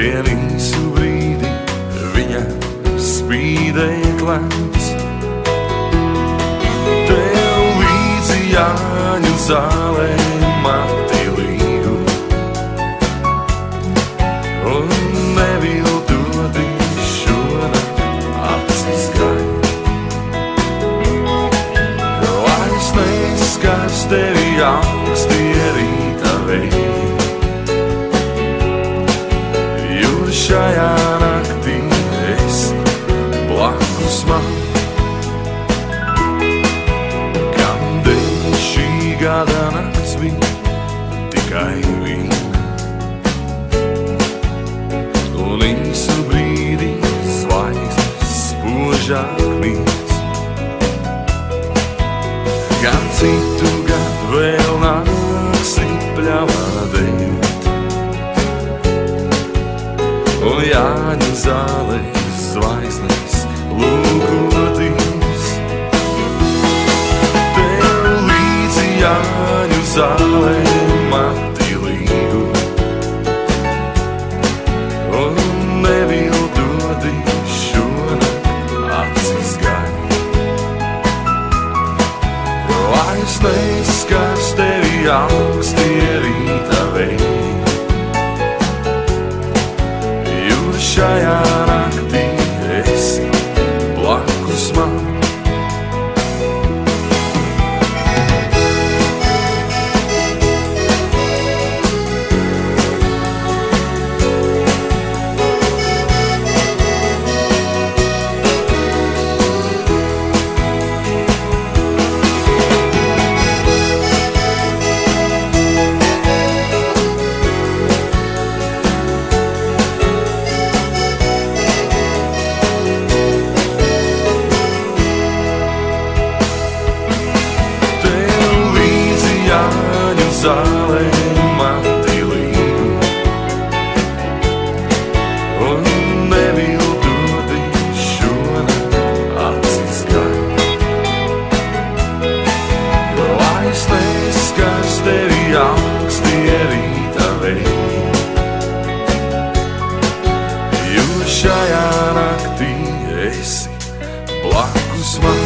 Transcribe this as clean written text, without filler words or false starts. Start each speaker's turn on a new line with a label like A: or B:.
A: vien īsu brīdi viņa spīdēt lēns. Tev līdzi Jāņu zālē mati līgu, un neviltoti šonakt acis gai. Lai es neskars tevi augstie rīta vēji, jo šajā naktī esi blakus man. Kam dēļ šī gada nakts bija tikai viena, un īsu brīdi zvaigznes spožāk mīts. Gan citu gadu vēl nāksi pļavādēt, un Jāņu zālē zvaigznes lūkotīs. Tev līdzi Jāņu zālē mati līgu, un neviltoti šonakt acis gai. Lai es neskars tevi augstie rīta vēji, jo šajā naktī esi blakus man. Zālē mati līgu, un neviltoti šonakt acis gai. Lai es neskars tevi augstie rīta vēji, jo šajā naktī esi blakus man.